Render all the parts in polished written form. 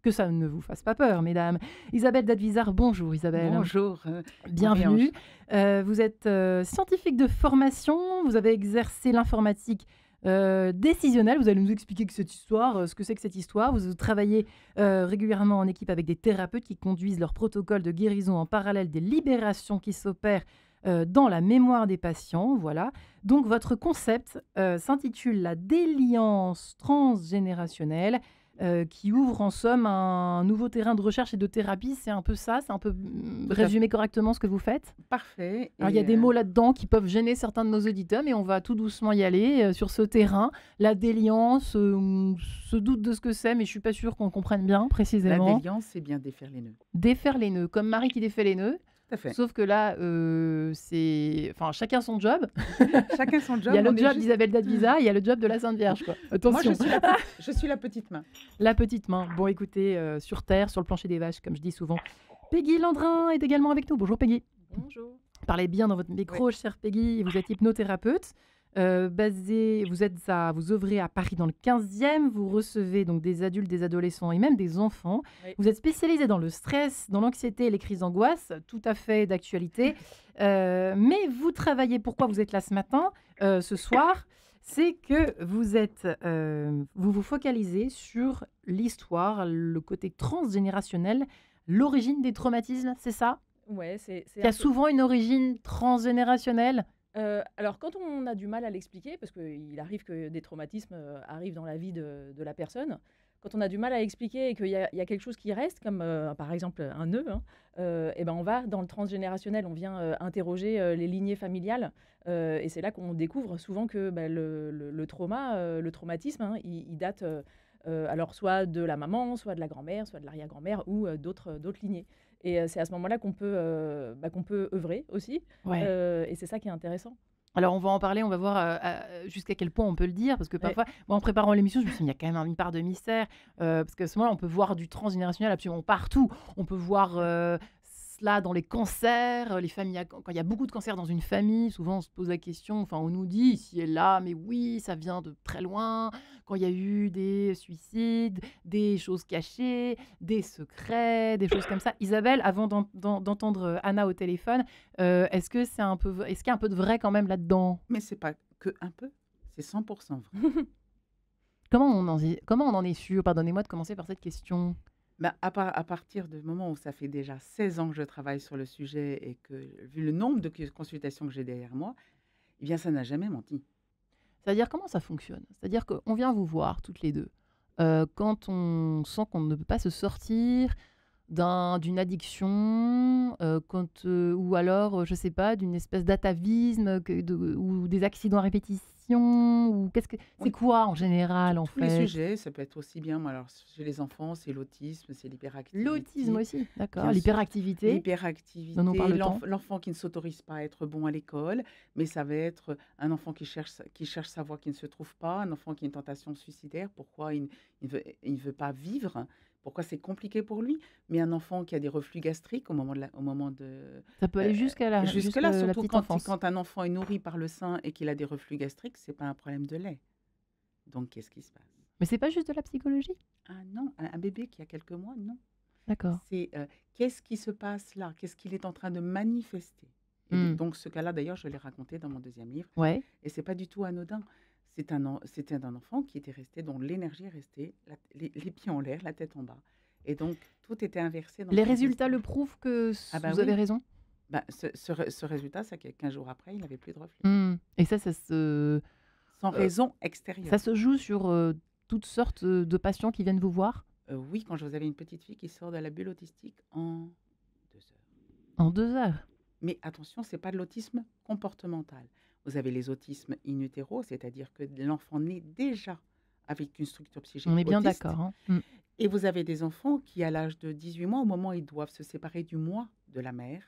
que ça ne vous fasse pas peur, mesdames. Isabelle Dadvizard, bonjour Isabelle. Bonjour. Bienvenue. Vous êtes scientifique de formation, vous avez exercé l'informatique décisionnelle. Vous allez nous expliquer ce que c'est que cette histoire. Vous travaillez régulièrement en équipe avec des thérapeutes qui conduisent leur protocole de guérison en parallèle des libérations qui s'opèrent dans la mémoire des patients. Voilà. Donc votre concept s'intitule la déliance transgénérationnelle, qui ouvre en somme un nouveau terrain de recherche et de thérapie. C'est un peu ça, c'est un peu résumé correctement ce que vous faites. Parfait. Alors, il y a des mots là-dedans qui peuvent gêner certains de nos auditeurs, mais on va tout doucement y aller sur ce terrain. La déliance, on se doute de ce que c'est, mais je ne suis pas sûre qu'on comprenne bien précisément. La déliance, c'est bien défaire les nœuds. Défaire les nœuds, comme Marie qui défait les nœuds. Tout à fait. Sauf que là, c'est... Enfin, chacun son job. Chacun son job. Il y a le job d'Isabelle Dadvizard, il y a le job de la Sainte Vierge, quoi. Attention. Moi, je suis la petite main. La petite main. Bon, écoutez, sur terre, sur le plancher des vaches, comme je dis souvent. Peggy Landrin est également avec nous. Bonjour Peggy. Bonjour. Parlez bien dans votre micro, chère Peggy. Vous êtes hypnothérapeute. Vous œuvrez à Paris dans le 15e. Vous recevez donc des adultes, des adolescents et même des enfants. Oui. Vous êtes spécialisée dans le stress, dans l'anxiété et les crises d'angoisse. Tout à fait d'actualité. Mais vous travaillez, pourquoi vous êtes là ce matin, ce soir, c'est que vous vous focalisez sur l'histoire, le côté transgénérationnel, l'origine des traumatismes, c'est ça? Ouais, c'est Il y a souvent une origine transgénérationnelle. Alors, quand on a du mal à l'expliquer, parce qu'il arrive que des traumatismes arrivent dans la vie de la personne, quand on a du mal à expliquer et qu'il y a quelque chose qui reste, comme par exemple un nœud, et ben on va dans le transgénérationnel, on vient interroger les lignées familiales, et c'est là qu'on découvre souvent que le traumatisme, il date alors soit de la maman, soit de la grand-mère, soit de l'arrière-grand-mère ou d'autres lignées. Et c'est à ce moment-là qu'on peut œuvrer aussi. Ouais. Et c'est ça qui est intéressant. Alors, on va en parler, on va voir jusqu'à quel point on peut le dire, parce que parfois, moi, en préparant l'émission, je me suis dit, il y a quand même une part de mystère, parce qu'à ce moment-là, on peut voir du transgénérationnel absolument partout. On peut voir cela dans les cancers, les familles, quand il y a beaucoup de cancers dans une famille, souvent on se pose la question, enfin on nous dit ici et là, mais oui, ça vient de très loin, quand il y a eu des suicides, des choses cachées, des secrets, des choses comme ça. Isabelle, avant d'entendre Anna au téléphone, est-ce qu'il y a un peu de vrai quand même là-dedans? Mais c'est pas que un peu, c'est 100% vrai. Comment on en est sûr? Pardonnez-moi de commencer par cette question. À partir du moment où ça fait déjà 16 ans que je travaille sur le sujet et que, vu le nombre de consultations que j'ai derrière moi, eh bien, ça n'a jamais menti. C'est-à-dire, comment ça fonctionne? C'est-à-dire qu'on vient vous voir toutes les deux quand on sent qu'on ne peut pas se sortir d'une addiction, ou alors, je ne sais pas, d'une espèce d'atavisme ou des accidents à répétition, ou c'est quoi en général en fait? Tous les sujets, ça peut être aussi bien, alors chez les enfants, c'est l'autisme, c'est l'hyperactivité. L'autisme aussi, d'accord. L'hyperactivité. L'hyperactivité, l'enfant qui ne s'autorise pas à être bon à l'école, mais ça va être un enfant qui cherche sa voie, qui ne se trouve pas, un enfant qui a une tentation suicidaire, pourquoi il ne veut pas vivre, pourquoi c'est compliqué pour lui, mais un enfant qui a des reflux gastriques au moment de ça peut aller jusque-là, surtout petite enfance. Quand un enfant est nourri par le sein et qu'il a des reflux gastriques, c'est pas un problème de lait. Donc qu'est-ce qui se passe? Mais c'est pas juste de la psychologie? Ah non, un bébé qui a quelques mois, non. D'accord. C'est qu'est-ce qui se passe là? Qu'est-ce qu'il est en train de manifester? Et donc ce cas-là, d'ailleurs, je l'ai raconté dans mon deuxième livre. Ouais. Et c'est pas du tout anodin. C'était un enfant qui était resté, dont l'énergie est restée, les pieds en l'air, la tête en bas. Et donc, tout était inversé. Les résultats le prouvent que vous avez raison? Ce résultat, c'est que 15 jours après, il n'avait plus de reflux. Et ça se... Sans raison extérieure. Ça se joue sur toutes sortes de patients qui viennent vous voir? Oui, quand vous avez une petite fille qui sort de la bulle autistique en 2 heures. En 2 heures? Mais attention, ce n'est pas de l'autisme comportemental. Vous avez les autismes in utero, c'est-à-dire que l'enfant naît déjà avec une structure psychique. On est bien autiste. d'accord. Et vous avez des enfants qui, à l'âge de 18 mois, au moment où ils doivent se séparer du moi de la mère,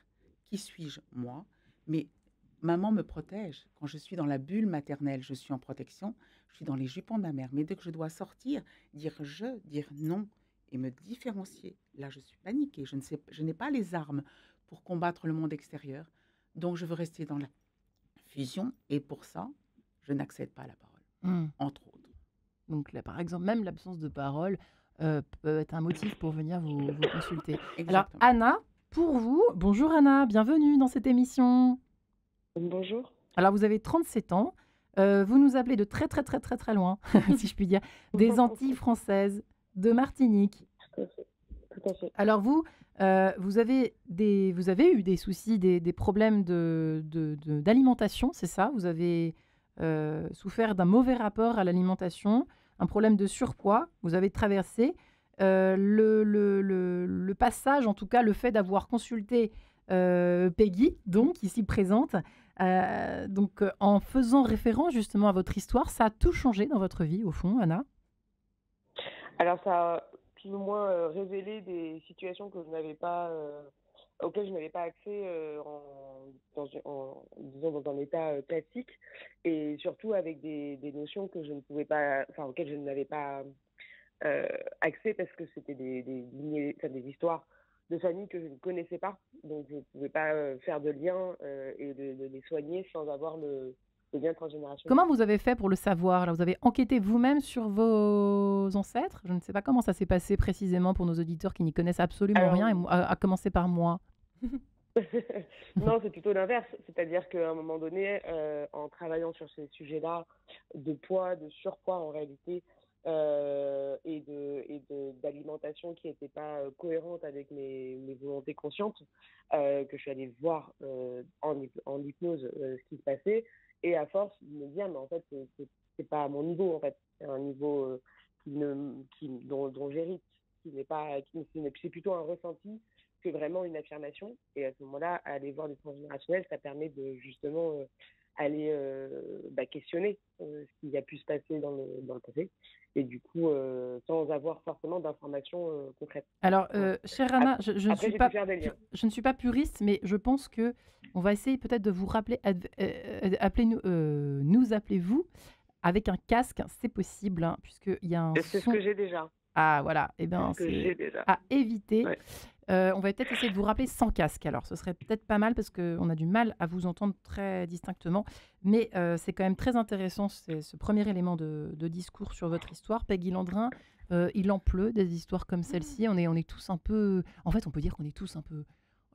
qui suis-je, moi? Mais maman me protège. Quand je suis dans la bulle maternelle, je suis en protection, je suis dans les jupons de ma mère. Mais dès que je dois sortir, dire non et me différencier, là je suis paniquée, je n'ai pas les armes pour combattre le monde extérieur. Donc je veux rester dans la fusion et pour ça, je n'accède pas à la parole, entre autres. Donc là, par exemple, même l'absence de parole, peut être un motif pour venir vous consulter. Alors, Exactement. Anna, pour vous, bonjour Anna, bienvenue dans cette émission. Bonjour. Alors, vous avez 37 ans, vous nous appelez de très, très, très, très, très loin, si je puis dire, des Antilles françaises, de Martinique. Tout à fait. Tout à fait. Alors, vous avez eu des soucis, des problèmes d'alimentation, c'est ça? Vous avez souffert d'un mauvais rapport à l'alimentation, un problème de surpoids. Vous avez traversé le passage, en tout cas, le fait d'avoir consulté Peggy, donc ici présente. En faisant référence justement à votre histoire, ça a tout changé dans votre vie, au fond, Anna? Alors, ça a plus ou moins révélé des situations que je n'avais pas, auxquelles je n'avais pas accès disons, dans un état classique, et surtout avec des notions que je ne pouvais pas, enfin, auxquelles je n'avais pas accès parce que c'était des histoires de famille que je ne connaissais pas. Donc, je ne pouvais pas faire de lien et de les soigner sans avoir le lien transgénérationnel. Comment vous avez fait pour le savoir? Là, vous avez enquêté vous-même sur vos ancêtres? Je ne sais pas comment ça s'est passé précisément pour nos auditeurs qui n'y connaissent absolument Alors, rien, à commencer par moi. non, c'est plutôt l'inverse. C'est-à-dire qu'à un moment donné, en travaillant sur ces sujets-là, de poids, de surpoids en réalité, d'alimentation qui n'était pas cohérente avec mes volontés conscientes, que je suis allée voir en hypnose ce qui se passait, et à force de me dire, mais en fait, c'est pas à mon niveau, en fait. C'est un niveau dont j'hérite, c'est plutôt un ressenti que vraiment une affirmation. Et à ce moment-là, aller voir des transgénérationnels, ça permet de justement aller questionner ce qui a pu se passer dans le passé, et du coup, sans avoir forcément d'informations concrètes. Alors, Voilà. chère Anna, Après, je ne j'ai suis pu pas, faire des liens. je ne suis pas puriste, mais je pense que on va essayer peut-être de vous rappeler, nous appelez-vous avec un casque, c'est possible, hein, puisqu'il y a un Et c'est ce son. que j'ai déjà. Ah, voilà, eh C'est bien, ce que c'est j'ai déjà. à éviter. Ouais. On va peut-être essayer de vous rappeler sans casque. Alors, ce serait peut-être pas mal parce qu'on a du mal à vous entendre très distinctement. Mais c'est quand même très intéressant, ce premier élément de discours sur votre histoire. Peggy Landrin, il en pleut des histoires comme celle-ci. On est tous un peu... En fait, on peut dire qu'on est tous un peu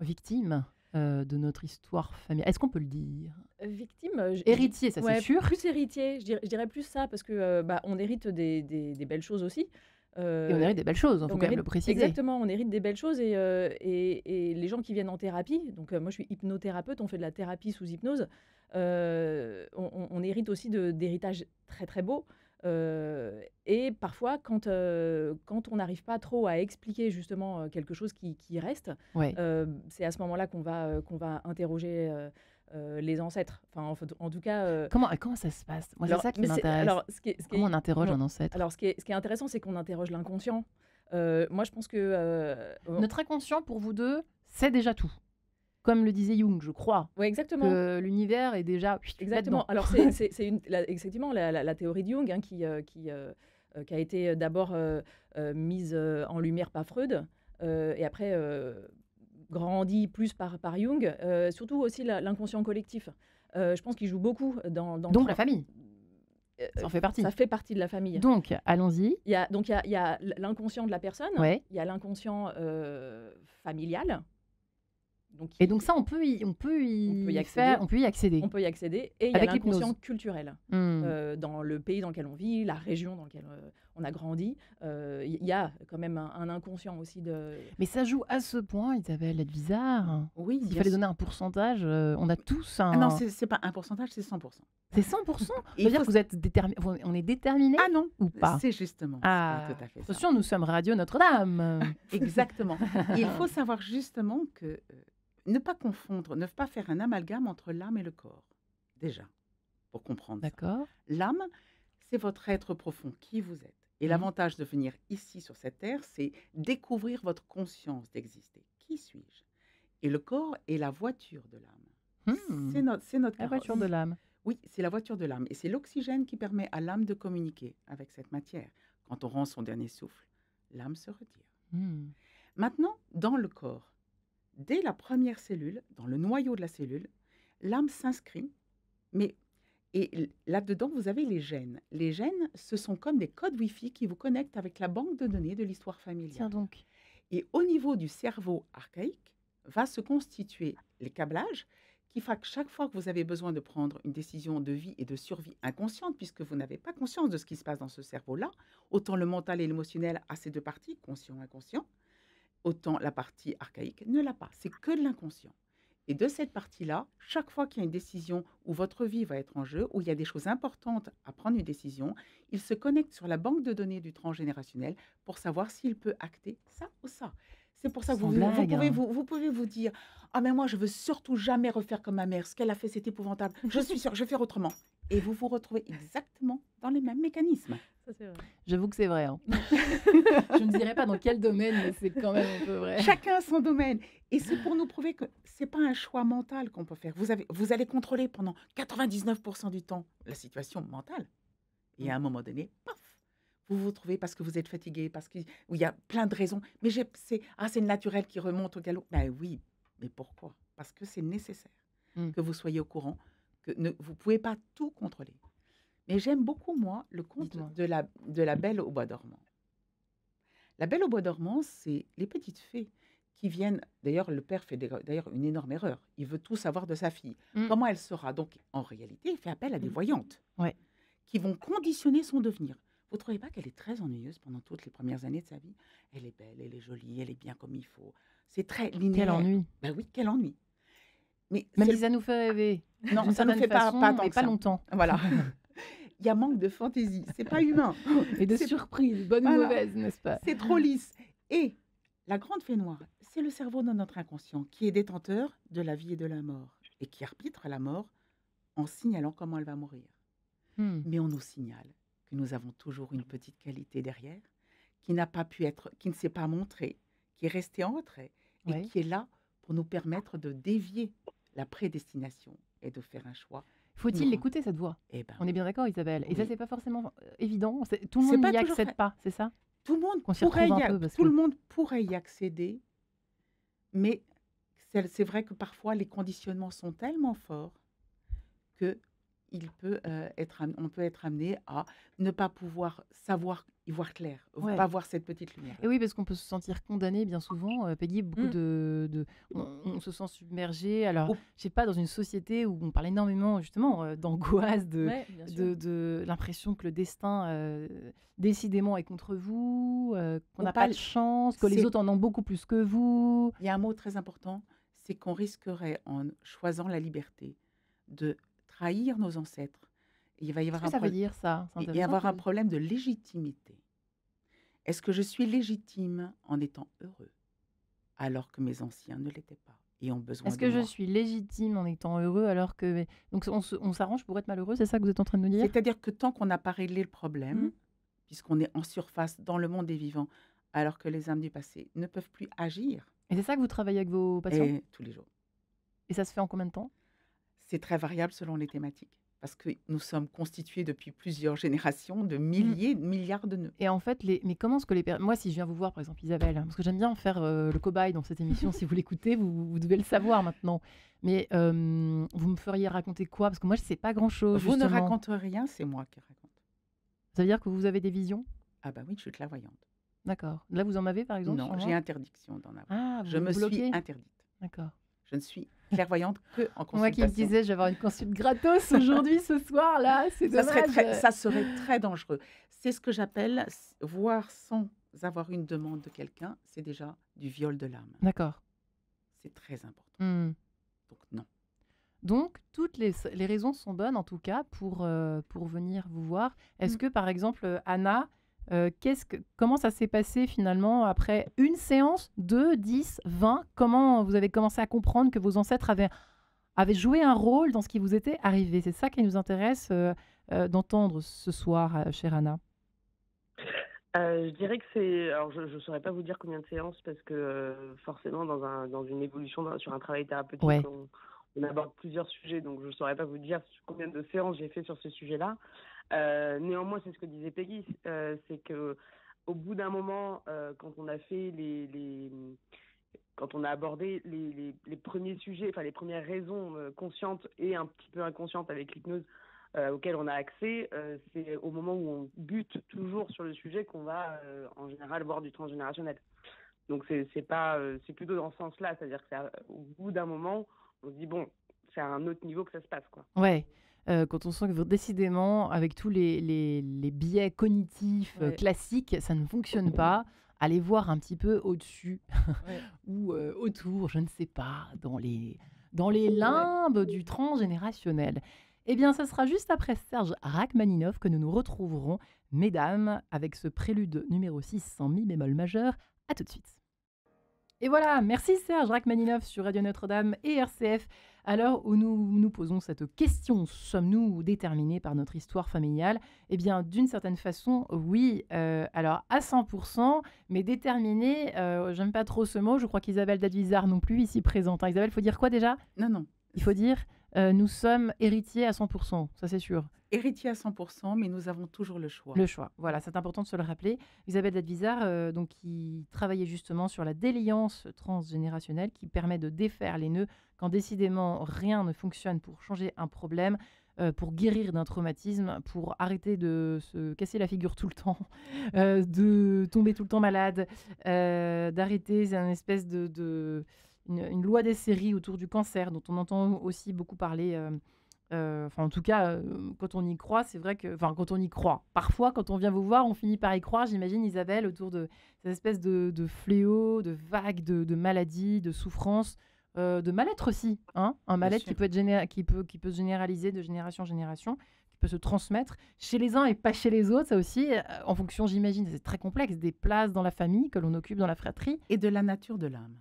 victimes de notre histoire familiale. Est-ce qu'on peut le dire? Victime, Héritier, ça ouais, c'est sûr. plus héritier, je dirais plus ça, parce que on hérite des belles choses aussi. Et on hérite des belles choses, il faut on quand même hérite- le préciser. Exactement, on hérite des belles choses, et les gens qui viennent en thérapie, donc moi je suis hypnothérapeute, on fait de la thérapie sous hypnose, on hérite aussi d'héritages très très beaux. Et parfois, quand on n'arrive pas trop à expliquer justement quelque chose qui reste, Ouais. c'est à ce moment-là qu'on va interroger les ancêtres. Enfin, en tout cas, Comment ça se passe? Moi, c'est alors, ça qui mais m'intéresse. alors, ce qui est, Comment on interroge bon, un ancêtre? alors, ce qui est intéressant, c'est qu'on interroge l'inconscient. Moi, je pense que Notre inconscient, pour vous deux, c'est déjà tout. Comme le disait Jung, je crois, ouais, exactement. que l'univers est déjà Exactement. là-dedans. Alors, effectivement la théorie de Jung, hein, qui a été d'abord mise en lumière par Freud, et après grandie plus par Jung, surtout aussi l'inconscient collectif. Je pense qu'il joue beaucoup dans Donc la famille, ça en fait partie. Ça fait partie de la famille. Donc, allons-y. Il y a l'inconscient de la personne, Ouais. il y a l'inconscient familial. Et donc ça, on peut y accéder. On peut y accéder. Et il y a Avec l'inconscient l'hypnose. culturel. Hmm. Dans le pays dans lequel on vit, la région dans laquelle on a grandi, il y a quand même un inconscient aussi de... Mais ça joue à ce point, Isabelle, être bizarre. Oui, S'il bien fallait sûr. donner un pourcentage, on a tous un... Ah non, c'est pas un pourcentage, c'est 100%. C'est 100%. Il Ça veut dire faut- que vous êtes on est déterminé Ah non, ou pas? c'est justement, Ah, c'est pas tout à fait ça. attention, nous sommes Radio Notre-Dame. Exactement. Il faut savoir justement que ne pas confondre, ne pas faire un amalgame entre l'âme et le corps, déjà, pour comprendre ça. D'accord. L'âme, c'est votre être profond, qui vous êtes. Et l'avantage de venir ici sur cette terre, c'est découvrir votre conscience d'exister. Qui suis-je? Et le corps est la voiture de l'âme. Hmm. C'est notre La carrosse. voiture de l'âme. Oui, c'est la voiture de l'âme. Et c'est l'oxygène qui permet à l'âme de communiquer avec cette matière. Quand on rend son dernier souffle, l'âme se retire. Hmm. Maintenant, dans le corps, dès la première cellule, dans le noyau de la cellule, l'âme s'inscrit, mais Et là-dedans, vous avez les gènes. Les gènes, ce sont comme des codes Wi-Fi qui vous connectent avec la banque de données de l'histoire Tiens familiale. donc. Et au niveau du cerveau archaïque, va se constituer les câblages qui fera que chaque fois que vous avez besoin de prendre une décision de vie et de survie inconsciente, puisque vous n'avez pas conscience de ce qui se passe dans ce cerveau-là, autant le mental et l'émotionnel a ces deux parties, conscient et inconscient, autant la partie archaïque ne l'a pas. C'est que de l'inconscient. Et de cette partie-là, chaque fois qu'il y a une décision où votre vie va être en jeu, où il y a des choses importantes à prendre une décision, il se connecte sur la banque de données du transgénérationnel pour savoir s'il peut acter ça ou ça. C'est pour ça que Sans vous blague, pouvez hein. vous pouvez vous dire ah mais moi je veux surtout jamais refaire comme ma mère, ce qu'elle a fait c'est épouvantable. Je suis sûre, je vais faire autrement. Et vous vous retrouvez exactement dans les mêmes mécanismes. Ça, c'est vrai. J'avoue que c'est vrai. Hein. Je ne dirais pas dans quel domaine, mais c'est quand même un peu vrai. Chacun son domaine. Et c'est pour nous prouver que c'est pas un choix mental qu'on peut faire. Vous allez contrôler pendant 99% du temps la situation mentale. Et à un moment donné, paf, vous vous trouvez parce que vous êtes fatigué, parce qu'il y a plein de raisons. Mais c'est le naturel qui remonte au galop. Ben oui, mais pourquoi? Parce que c'est nécessaire que vous soyez au courant, que vous ne pouvez pas tout contrôler. Mais j'aime beaucoup, moi, le conte Dites-moi. de la Belle au bois dormant. La Belle au bois dormant, c'est les petites fées qui viennent. D'ailleurs, le père fait d'ailleurs une énorme erreur. Il veut tout savoir de sa fille. Mm. Comment elle sera? Donc, en réalité, il fait appel à des voyantes Ouais. qui vont conditionner son devenir. Vous ne trouvez pas qu'elle est très ennuyeuse pendant toutes les premières années de sa vie? Elle est belle, elle est jolie, elle est bien comme il faut. C'est très linéaire. Quel ennui. Ben oui, quel ennui. Mais Même c'est si ça nous fait rêver. Non, d'une ça ne certaine fait façon, pas tant mais que pas ça. longtemps. Voilà. Il y a manque de fantaisie. C'est pas humain. Et de C'est- surprise, bonne ou Voilà. mauvaise, n'est-ce pas? C'est trop lisse. Et la grande fée noire, c'est le cerveau de notre inconscient qui est détenteur de la vie et de la mort et qui arbitre la mort en signalant comment elle va mourir. Hmm. Mais on nous signale que nous avons toujours une petite qualité derrière qui n'a pas pu être, qui ne s'est pas montrée, qui est restée en retrait et Ouais. qui est là pour nous permettre de dévier la prédestination et de faire un choix. Faut-il Non. l'écouter, cette voix? Eh ben, On est bien d'accord, Isabelle. Et ça, Oui. c'est pas forcément évident. Tout le C'est monde pas n'y toujours accède fait. pas, c'est ça? Tout le monde Qu'on s'y pourrait retrouve y un a- peu, parce tout que- le monde pourrait y accéder, mais c'est vrai que parfois les conditionnements sont tellement forts que on peut être amené à ne pas pouvoir savoir y voir clair, Ouais. pas voir cette petite lumière. Et oui, parce qu'on peut se sentir condamné bien souvent. Peggy, beaucoup Mm. on se sent submergé. Alors, Oh. je sais pas, dans une société où on parle énormément justement d'angoisse, Ouais, bien sûr. de l'impression que le destin décidément est contre vous, qu'on On n'a pas parle- de chance, que les c'est- autres en ont beaucoup plus que vous. Il y a un mot très important, c'est qu'on risquerait, en choisissant la liberté, de trahir nos ancêtres. Et il va y avoir Qu'est-ce que ça veut problème. dire ça? C'est Et intéressant avoir un comme- problème de légitimité. Est-ce que je suis légitime en étant heureux alors que mes anciens ne l'étaient pas et ont besoin Est-ce de que je moi? suis légitime en étant heureux alors que... Donc on s'arrange pour être malheureux, c'est ça que vous êtes en train de nous dire? C'est-à-dire que tant qu'on n'a pas réglé le problème, Mhm. puisqu'on est en surface dans le monde des vivants, alors que les âmes du passé ne peuvent plus agir, Et c'est ça que vous travaillez avec vos patients? et tous les jours. Et ça se fait en combien de temps? C'est très variable selon les thématiques, parce que nous sommes constitués depuis plusieurs générations de milliers, de milliards de nœuds. Et en fait, mais comment est-ce que moi, si je viens vous voir, par exemple, Isabelle, parce que j'aime bien faire le cobaye dans cette émission, si vous l'écoutez, vous devez le savoir maintenant. Mais vous me feriez raconter quoi? Parce que moi, je ne sais pas grand-chose. Vous ne justement. racontez rien, c'est moi qui raconte. Ça veut dire que vous avez des visions? Ah bah oui, je suis clairvoyante. D'accord. Là, vous en avez, par exemple? Non, sur j'ai moi interdiction d'en avoir. Ah, Je vous me bloquez? suis interdite. D'accord. Je ne suis clairvoyante que en Moi qui me consultation. disais, je vais avoir une consulte gratos aujourd'hui, ce soir, là, c'est Ça dommage. serait très dangereux. C'est ce que j'appelle voir sans avoir une demande de quelqu'un, c'est déjà du viol de l'âme. D'accord. C'est très important. Hmm. Donc non. Donc, toutes les raisons sont bonnes, en tout cas, pour venir vous voir. Est-ce que, par exemple, Anna, comment ça s'est passé finalement après une séance, 2, 10, 20? Comment vous avez commencé à comprendre que vos ancêtres avaient joué un rôle dans ce qui vous était arrivé? C'est ça qui nous intéresse d'entendre ce soir, chère Anna. Je dirais que c'est. Alors, je ne saurais pas vous dire combien de séances parce que forcément, dans une évolution, sur un travail thérapeutique, Ouais. on aborde plusieurs sujets, donc je ne saurais pas vous dire combien de séances j'ai fait sur ce sujet-là. Néanmoins, c'est ce que disait Peggy, c'est que au bout d'un moment, quand on a fait quand on a abordé les premiers sujets, enfin les premières raisons conscientes et un petit peu inconscientes avec l'hypnose auquel on a accès, c'est au moment où on bute toujours sur le sujet qu'on va en général voir du transgénérationnel. Donc c'est plutôt dans ce sens-là, c'est-à-dire que au bout d'un moment, on se dit bon, c'est à un autre niveau que ça se passe, quoi. Ouais. Quand on sent que décidément, avec tous les biais cognitifs Ouais. classiques, ça ne fonctionne pas, allez voir un petit peu au-dessus Ouais. ou autour, je ne sais pas, dans les limbes du transgénérationnel. Eh bien, ce sera juste après Serge Rachmaninov que nous nous retrouverons, mesdames, avec ce prélude numéro 6 en mi bémol majeur. À tout de suite. Et voilà, merci Serge Rachmaninov sur Radio Notre-Dame et RCF. À l'heure où nous nous posons cette question, sommes-nous déterminés par notre histoire familiale? Eh bien, d'une certaine façon, oui. Alors, à 100%, mais déterminés, j'aime pas trop ce mot. Je crois qu'Isabelle Dadvizard non plus, ici présente. Hein. Isabelle, il faut dire quoi déjà? Non. Il faut dire, nous sommes héritiers à 100%, ça c'est sûr. Héritier à 100%, mais nous avons toujours le choix. Le choix, voilà, c'est important de se le rappeler. Isabelle Dadvizard, donc, qui travaillait justement sur la déliance transgénérationnelle qui permet de défaire les nœuds quand décidément rien ne fonctionne pour changer un problème, pour guérir d'un traumatisme, pour arrêter de se casser la figure tout le temps, de tomber tout le temps malade, d'arrêter une espèce une loi des séries autour du cancer dont on entend aussi beaucoup parler. Enfin, en tout cas, quand on y croit, c'est vrai que... Enfin, quand on y croit. Parfois, quand on vient vous voir, on finit par y croire, j'imagine, Isabelle, autour de cette espèce de fléau, de vagues, de maladies, de souffrances, de mal-être aussi. Hein, un mal-être sûr. qui peut, qui peut se généraliser de génération en génération, qui peut se transmettre chez les uns et pas chez les autres. Ça aussi, en fonction, j'imagine, c'est très complexe, des places dans la famille que l'on occupe dans la fratrie Et de la nature de l'âme.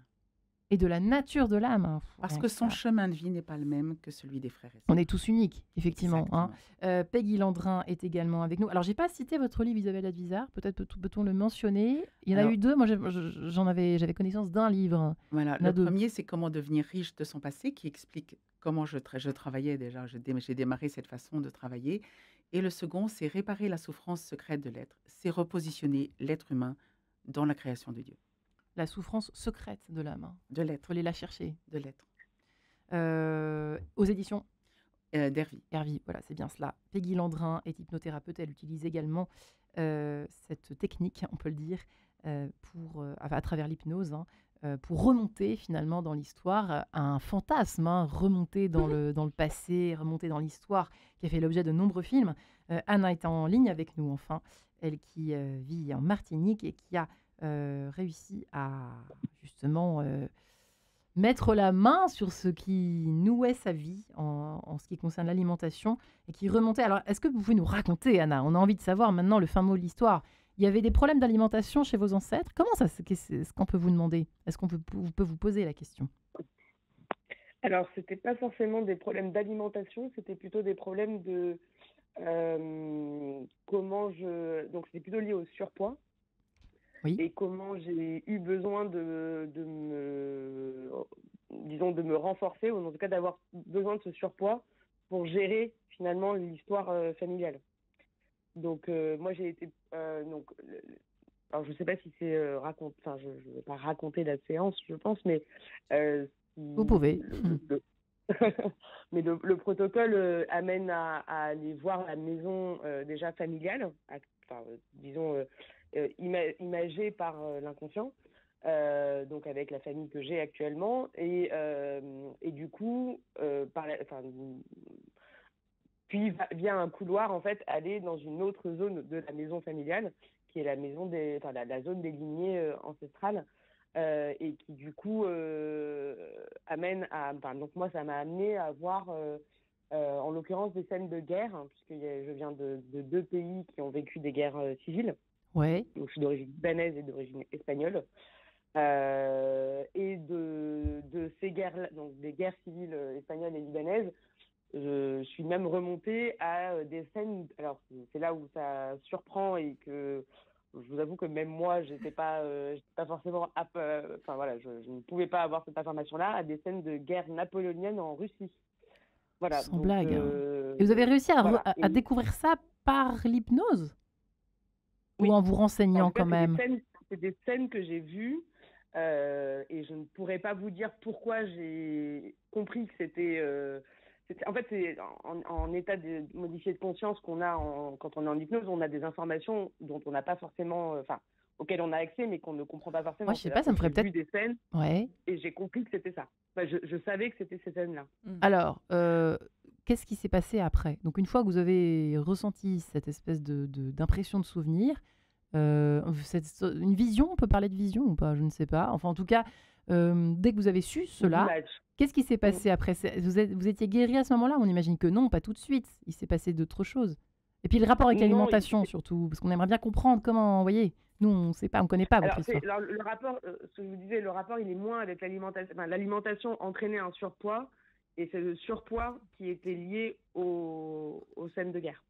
et de la nature de l'âme. Hein. Parce Rien que que son ça. chemin de vie n'est pas le même que celui des frères et sœurs. On est tous uniques, effectivement. Hein. Exactement. Peggy Landrin est également avec nous. Alors, j'ai pas cité votre livre, Isabelle Advisard. Peut-être peut-on le mentionner. Il y en a Alors- eu deux. Moi, j'avais connaissance d'un livre. Voilà, Il y en a le deux. premier, c'est comment devenir riche de son passé, qui explique comment je travaillais déjà, j'ai démarré cette façon de travailler. Et le second, c'est réparer la souffrance secrète de l'être, c'est repositionner l'être humain dans la création de Dieu, La souffrance secrète de l'âme. Hein. de Il l'être, faut aller la chercher. de l'être. Aux éditions D'Hervy. Hervy, voilà, c'est bien cela. Peggy Landrin est hypnothérapeute. Elle utilise également cette technique, on peut le dire, à travers l'hypnose, hein, pour remonter finalement dans l'histoire à un fantasme, hein, remonter dans le passé, remonter dans l'histoire, qui a fait l'objet de nombreux films. Anna est en ligne avec nous, enfin, elle qui vit en Martinique et qui a réussi à justement mettre la main sur ce qui nouait sa vie en ce qui concerne l'alimentation et qui remontait. Alors, est-ce que vous pouvez nous raconter, Anna? On a envie de savoir maintenant le fin mot de l'histoire. Il y avait des problèmes d'alimentation chez vos ancêtres. Comment ça, ce qu'on peut vous demander? Est-ce qu'on peut vous poser la question? Alors, c'était pas forcément des problèmes d'alimentation, c'était plutôt des problèmes de donc c'était plutôt lié au surpoids. Oui. Et comment j'ai eu besoin de me renforcer, ou en tout cas d'avoir besoin de ce surpoids pour gérer finalement l'histoire familiale. Donc moi j'ai été alors je sais pas si c'est je vais pas raconter la séance, je pense, mais Vous pouvez. Mais le protocole amène à aller voir la maison déjà familiale, imagée par l'inconscient, donc avec la famille que j'ai actuellement, et du coup, puis via un couloir, en fait, aller dans une autre zone de la maison familiale, qui est la maison la zone des lignées ancestrales, et qui du coup amène donc moi ça m'a amené à voir en l'occurrence des scènes de guerre, hein, puisque je viens de deux pays qui ont vécu des guerres civiles. Ouais. Donc je suis d'origine libanaise et d'origine espagnole, et de ces guerres, donc des guerres civiles espagnoles et libanaises. Je suis même remontée à des scènes. Alors c'est là où ça surprend et que je vous avoue que même moi, j'étais pas forcément. Je ne pouvais pas avoir cette information-là, à des scènes de guerre napoléonienne en Russie. Voilà. Sans donc, blague. Et vous avez réussi à Et découvrir ça par l'hypnose? Oui. Ou en vous renseignant en tout cas, quand même? C'est des scènes que j'ai vues, et je ne pourrais pas vous dire pourquoi j'ai compris que c'était En fait, c'est en état de modifié de conscience qu'on a quand on est en hypnose, on a des informations dont on n'a pas forcément, enfin, auxquelles on a accès, mais qu'on ne comprend pas Moi, forcément. je sais pas, C'est-à-dire ça me que ferait j'ai vu peut-être. des scènes Ouais. et j'ai compris que c'était ça. Enfin, je savais que c'était ces scènes-là. Alors, qu'est-ce qui s'est passé après? Donc, une fois que vous avez ressenti cette espèce d'impression de souvenir, une vision, on peut parler de vision ou pas? Je ne sais pas. Enfin, en tout cas, dès que vous avez su cela, L'image. qu'est-ce qui s'est Mm. passé après? Vous étiez guéri à ce moment-là? On imagine que non, pas tout de suite. Il s'est passé d'autres choses. Et puis le rapport avec Non, l'alimentation surtout, parce qu'on aimerait bien comprendre comment, vous voyez, nous on sait pas, on connaît pas votre alors, histoire. le rapport, ce que je vous disais, le rapport, il est moins avec l'alimentation. Enfin, l'alimentation entraînait un surpoids, et c'est le surpoids qui était lié aux scènes de guerre.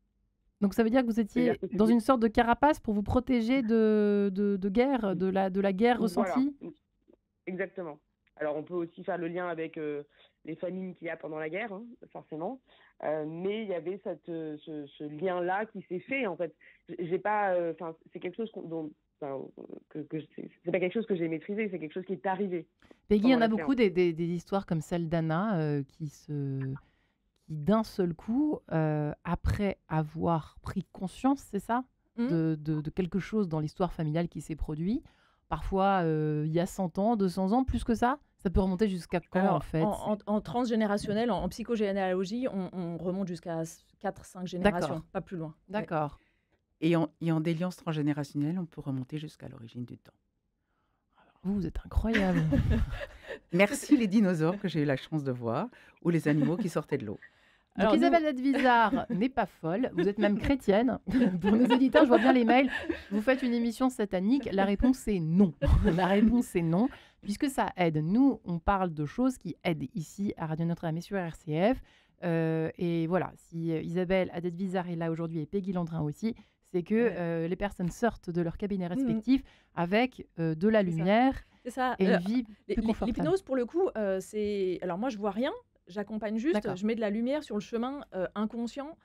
Donc ça veut dire que vous étiez C'est-à-dire que dans c'était- une sorte de carapace pour vous protéger de guerre, de la guerre Voilà, ressentie? exactement. Alors, on peut aussi faire le lien avec les famines qu'il y a pendant la guerre, hein, forcément. Mais il y avait ce lien-là qui s'est fait, en fait. J'ai pas, enfin, c'est quelque chose c'est pas quelque chose que j'ai maîtrisé, c'est quelque chose qui est arrivé Peggy, il y en pendant a la beaucoup séance. des histoires comme celle d'Anna qui d'un seul coup, après avoir pris conscience, c'est ça, de quelque chose dans l'histoire familiale qui s'est produit, parfois il y a 100 ans, 200 ans, plus que ça peut remonter jusqu'à quand en Alors, fait? en transgénérationnel, en psychogénéalogie, on remonte jusqu'à 4-5 générations, D'accord. pas plus loin. Ouais. D'accord. Et en déliance transgénérationnelle, on peut remonter jusqu'à l'origine du temps. Vous êtes incroyable. Merci les dinosaures que j'ai eu la chance de voir, ou les animaux qui sortaient de l'eau. Donc Alors, nous- Isabelle Advisard n'est pas folle, vous êtes même chrétienne. Pour nos auditeurs, je vois bien les mails. Vous faites une émission satanique, la réponse est non. La réponse est non, puisque ça aide. Nous, on parle de choses qui aident ici à Radio Notre-Dame et sur RCF. Et voilà, si Isabelle Advisard est là aujourd'hui et Peggy Landrin aussi, c'est que Ouais. les personnes sortent de leur cabinet respectif avec de la C'est ça. lumière C'est ça. et une vie Les- plus confortable. L'hypnose, pour le coup, c'est. Alors, moi, je vois rien. J'accompagne juste, D'accord. je mets de la lumière sur le chemin inconscient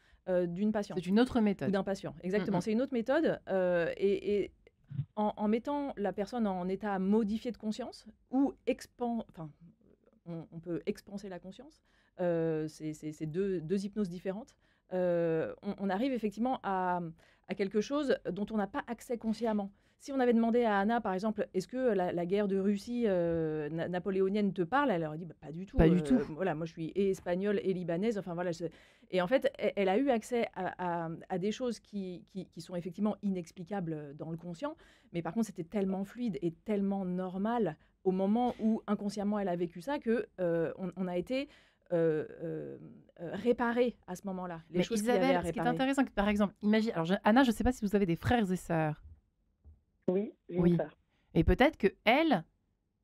d'une patiente C'est une autre ou méthode. d'un patient. Exactement. Mm. C'est une autre méthode. Et en mettant la personne en état modifié de conscience ou enfin, on peut expanser la conscience. C'est deux hypnoses différentes. On arrive effectivement à quelque chose dont on n'a pas accès consciemment. Si on avait demandé à Anna, par exemple, est-ce que la guerre de Russie napoléonienne te parle, elle aurait dit bah, pas du tout. Pas du tout. Voilà, moi je suis et espagnole et libanaise. Enfin voilà. Et en fait, elle a eu accès à des choses qui sont effectivement inexplicables dans le conscient. Mais par contre, c'était tellement fluide et tellement normal au moment où inconsciemment elle a vécu ça que on a été réparé à ce moment-là. Les Mais choses qu'il y avait à Isabelle, ce qui est réparer. intéressant, par exemple, imagine, alors Anna, je ne sais pas si vous avez des frères et sœurs. Oui, j'ai Oui. une sœur. Et peut-être que elle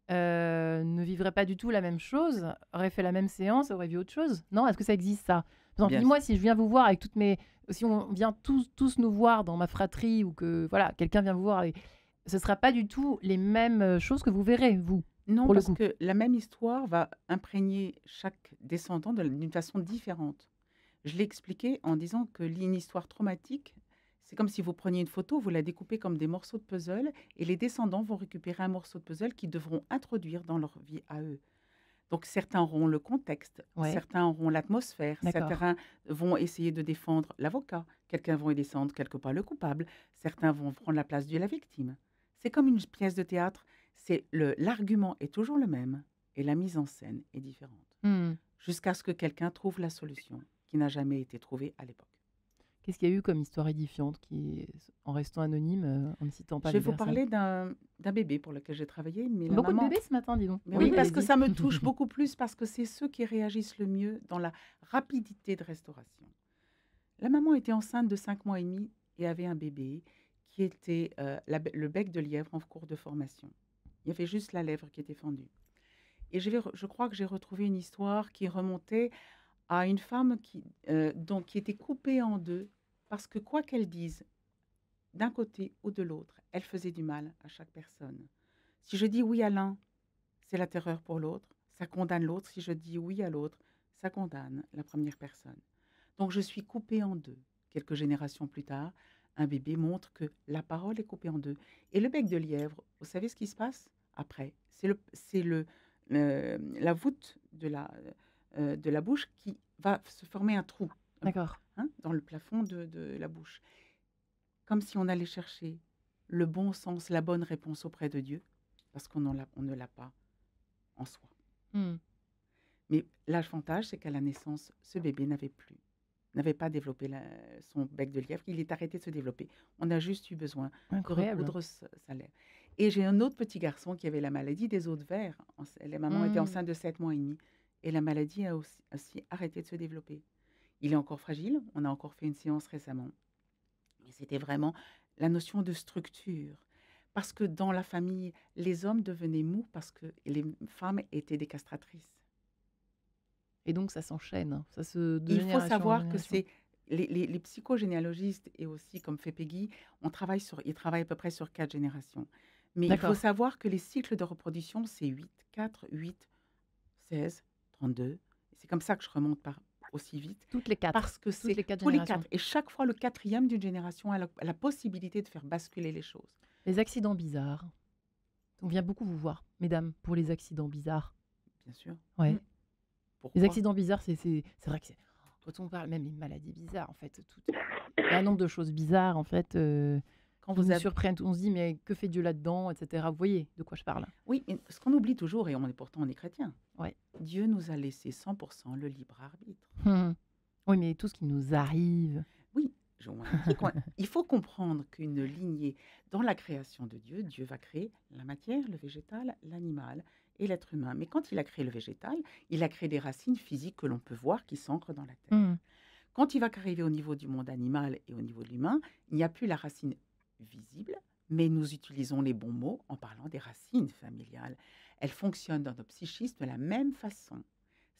ne vivrait pas du tout la même chose, aurait fait la même séance, aurait vu autre chose. Non, est-ce que ça existe ça? Par exemple, Bien dis-moi si je viens vous voir avec toutes mes, si on vient tous nous voir dans ma fratrie ou que voilà, quelqu'un vient vous voir, ce sera pas du tout les mêmes choses que vous verrez vous. Non, Pour le parce coup. que la même histoire va imprégner chaque descendant d'une façon différente. Je l'ai expliqué en disant que une histoire traumatique, c'est comme si vous preniez une photo, vous la découpez comme des morceaux de puzzle, et les descendants vont récupérer un morceau de puzzle qu'ils devront introduire dans leur vie à eux. Donc certains auront le contexte, Ouais. certains auront l'atmosphère, D'accord. certains vont essayer de défendre l'avocat, quelqu'un vont y descendre quelque part le coupable, certains vont prendre la place de la victime. C'est comme une pièce de théâtre, l'argument est toujours le même et la mise en scène est différente, jusqu'à ce que quelqu'un trouve la solution qui n'a jamais été trouvée à l'époque. Qu'est-ce qu'il y a eu comme histoire édifiante qui, en restant anonyme, en ne citant pas Je vais les vous personnes? parler d'un bébé pour lequel j'ai travaillé, mais la Beaucoup maman... de bébés ce matin, dis donc. Mais oui, parce que allez-y. ça me touche beaucoup plus, parce que c'est ceux qui réagissent le mieux dans la rapidité de restauration. La maman était enceinte de 5 mois et demi et avait un bébé qui était le bec de lièvre en cours de formation. Il y avait juste la lèvre qui était fendue. Et je crois que j'ai retrouvé une histoire qui remontait à une femme qui était coupée en deux, parce que quoi qu'elle dise, d'un côté ou de l'autre, elle faisait du mal à chaque personne. Si je dis oui à l'un, c'est la terreur pour l'autre, ça condamne l'autre. Si je dis oui à l'autre, ça condamne la première personne. Donc je suis coupée en deux. Quelques générations plus tard, un bébé montre que la parole est coupée en deux. Et le bec de lièvre, vous savez ce qui se passe après? C'est la voûte de la bouche qui va se former un trou D'accord. dans le plafond de la bouche. Comme si on allait chercher le bon sens, la bonne réponse auprès de Dieu, parce on ne l'a pas en soi. Hmm. Mais l'avantage, c'est qu'à la naissance, ce bébé n'avait pas développé son bec de lièvre, il est arrêté de se développer. On a juste eu besoin de Incroyable. recoudre sa lèvre. Et j'ai un autre petit garçon qui avait la maladie des os de verre. La maman était enceinte de 7 mois et demi. Et la maladie a aussi arrêté de se développer. Il est encore fragile. On a encore fait une séance récemment. Mais c'était vraiment la notion de structure. Parce que dans la famille, les hommes devenaient mous parce que les femmes étaient des castratrices. Et donc, ça s'enchaîne. Ça se de Il faut génération en savoir que génération. c'est les psychogénéalogistes et aussi comme fait Peggy, ils travaillent à peu près sur 4 générations. Mais il faut D'accord. savoir que les cycles de reproduction, c'est 8, 4, 8, 16, 32. C'est comme ça que je remonte aussi vite. Toutes les 4. Parce que Toutes c'est les 4 tous les générations. 4. Et chaque fois, le quatrième d'une génération a la possibilité de faire basculer les choses. Les accidents bizarres. On vient beaucoup vous voir, mesdames, pour les accidents bizarres. Bien sûr. Ouais. Mm. Pourquoi? Les accidents bizarres, c'est vrai que quand on parle, même les maladies bizarres, en fait, il y a un nombre de choses bizarres, en fait, Quand qui vous nous avez... surprennent. On se dit, mais que fait Dieu là-dedans, etc. Vous voyez de quoi je parle. Oui, mais ce qu'on oublie toujours, et pourtant on est chrétien, Ouais. Dieu nous a laissé 100% le libre arbitre. Oui, mais tout ce qui nous arrive. Oui, il faut comprendre qu'une lignée, dans la création de Dieu, Dieu va créer la matière, le végétal, l'animal et l'être humain. Mais quand il a créé le végétal, il a créé des racines physiques que l'on peut voir qui s'ancrent dans la terre. Hmm. Quand il va arriver au niveau du monde animal et au niveau de l'humain, il n'y a plus la racine visible, mais nous utilisons les bons mots en parlant des racines familiales. Elles fonctionnent dans nos psychismes de la même façon.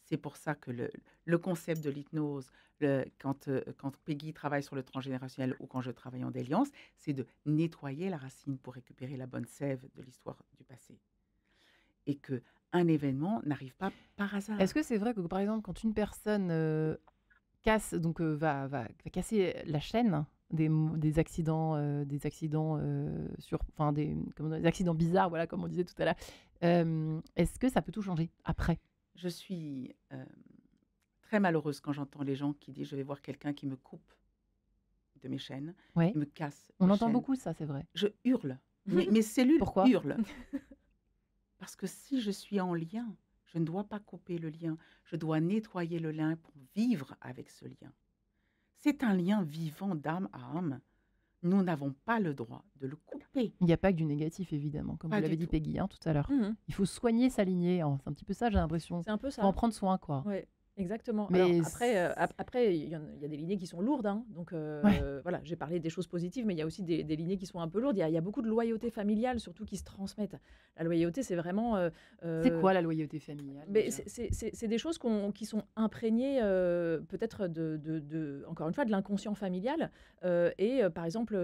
C'est pour ça que le concept de l'hypnose, quand Peggy travaille sur le transgénérationnel ou quand je travaille en déliance, c'est de nettoyer la racine pour récupérer la bonne sève de l'histoire du passé. Et qu'un événement n'arrive pas par hasard. Est-ce que c'est vrai que, par exemple, quand une personne casse, donc va casser la chaîne des accidents, des accidents bizarres, voilà, comme on disait tout à l'heure, est-ce que ça peut tout changer après? Je suis très malheureuse quand j'entends les gens qui disent « je vais voir quelqu'un qui me coupe de mes chaînes, Ouais. qui me casse On mes entend chaînes. beaucoup ça, c'est vrai. Je hurle. Mes cellules Pourquoi? hurlent. Parce que si je suis en lien, je ne dois pas couper le lien. Je dois nettoyer le lien pour vivre avec ce lien. C'est un lien vivant d'âme à âme. Nous n'avons pas le droit de le couper. Il n'y a pas que du négatif, évidemment, comme Pas vous l'avez du dit tout. Peggy tout à l'heure. Mhm. Il faut soigner sa lignée. C'est un petit peu ça, j'ai l'impression. C'est un peu Il faut ça. en prendre soin, quoi. Ouais, exactement. Mais Alors après, il y a des lignées qui sont lourdes. Donc Ouais. voilà, j'ai parlé des choses positives, mais il y a aussi des lignées qui sont un peu lourdes. Il y a beaucoup de loyauté familiale, surtout qui se transmettent. La loyauté, c'est vraiment. C'est quoi la loyauté familiale Mais déjà c'est des choses qui sont imprégnées peut-être encore une fois, de l'inconscient familial. Par exemple,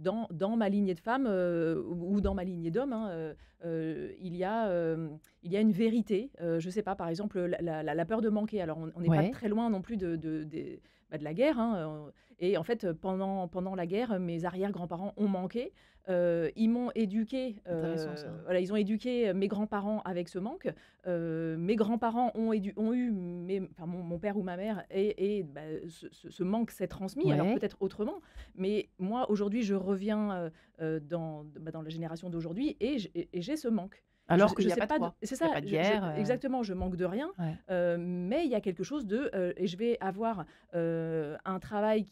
dans ma lignée de femmes ou dans ma lignée d'hommes, il y a une vérité. Je ne sais pas, par exemple, la peur de manquer. Alors, on n'est pas Ouais. très loin non plus de la guerre. Et en fait, pendant la guerre, mes arrière-grands-parents ont manqué. Ils m'ont éduqué. Intéressant, ça. Voilà, ils ont éduqué mes grands-parents avec ce manque. Mes grands-parents ont eu mon père ou ma mère et ce manque s'est transmis. Alors Ouais. peut-être autrement, mais moi aujourd'hui je reviens dans la génération d'aujourd'hui et j'ai ce manque. Alors Je qu'il n'y a sais pas de quoi. c'est Il n'y a ça, pas de guerre. exactement, je manque de rien, Ouais. mais il y a quelque chose et je vais avoir un travail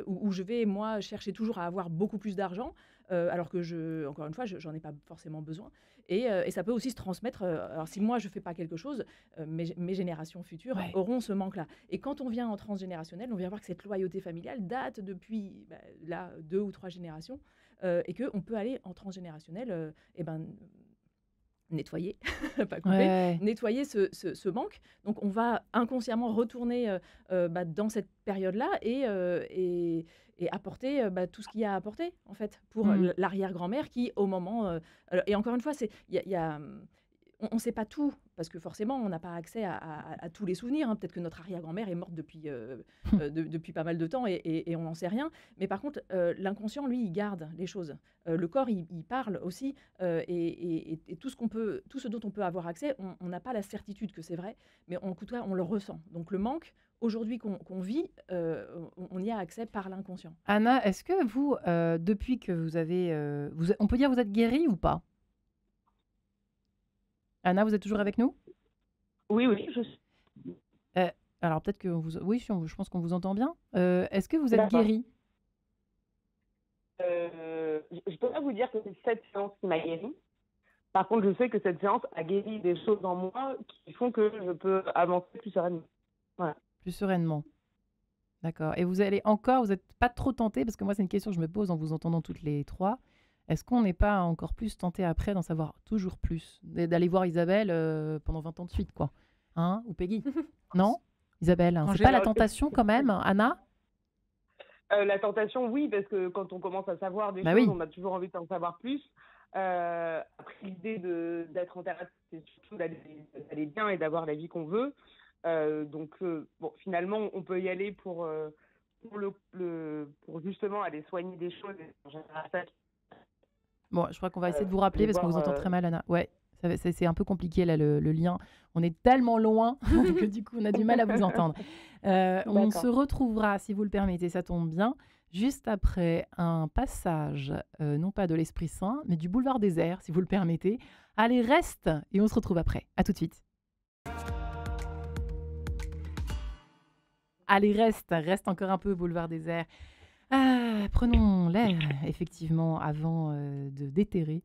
où je vais, moi, chercher toujours à avoir beaucoup plus d'argent, alors que, encore une fois, j'en ai pas forcément besoin. Et ça peut aussi se transmettre. Alors, si moi, je fais pas quelque chose, mes générations futures Ouais. auront ce manque-là. Et quand on vient en transgénérationnel, on vient voir que cette loyauté familiale date depuis, là, 2 ou 3 générations, et qu'on peut aller en transgénérationnel, nettoyer, pas couper, Ouais. nettoyer ce manque. Donc, on va inconsciemment retourner dans cette période-là et apporter tout ce qu'il y a à apporter, en fait, pour Mm. l'arrière-grand-mère qui, au moment... et encore une fois, on ne sait pas tout, parce que forcément, on n'a pas accès à tous les souvenirs, hein. Peut-être que notre arrière-grand-mère est morte depuis pas mal de temps et on n'en sait rien. Mais par contre, l'inconscient, lui, il garde les choses. Le corps, il parle aussi. Et tout ce dont on peut avoir accès, on n'a pas la certitude que c'est vrai, mais en tout cas, on le ressent. Donc le manque, aujourd'hui qu'on vit, on y a accès par l'inconscient. Anna, est-ce que vous, depuis que vous avez... on peut dire que vous êtes guérie ou pas? Anna, vous êtes toujours avec nous? Oui, oui, je suis Euh, alors peut-être que vous... Oui, je pense qu'on vous entend bien. Est-ce que vous êtes d'accord. guérie? Je peux pas vous dire que c'est cette séance qui m'a guérie. Par contre, je sais que cette séance a guéri des choses en moi qui font que je peux avancer plus sereinement. Voilà. Plus sereinement. D'accord. Et vous n'êtes pas trop tenté, parce que moi, c'est une question que je me pose en vous entendant toutes les trois. Est-ce qu'on n'est pas encore plus tenté après d'en savoir toujours plus? D'aller voir Isabelle pendant 20 ans de suite, quoi. Hein? Ou Peggy? Non? Isabelle, hein, Quand c'est j'ai pas la Alors, tentation quand même, Anna? la tentation, oui, parce que quand on commence à savoir des Bah choses, oui. on a toujours envie d'en savoir plus. Après, l'idée d'être en thérapie, c'est surtout d'aller bien et d'avoir la vie qu'on veut. Bon, finalement, on peut y aller pour justement aller soigner des choses. En général, ça, Bon, je crois qu'on va essayer de vous rappeler aller parce qu'on vous voir. entend très mal, Anna. Ouais, c'est un peu compliqué là le lien. On est tellement loin que du coup on a du mal à vous entendre. On se D'accord. retrouvera, si vous le permettez, ça tombe bien, juste après un passage, non pas de l'Esprit Saint, mais du boulevard des Airs, si vous le permettez. Allez, reste et on se retrouve après. À tout de suite. Allez, reste encore un peu boulevard des Airs. Ah, prenons l'air, effectivement, avant de déterrer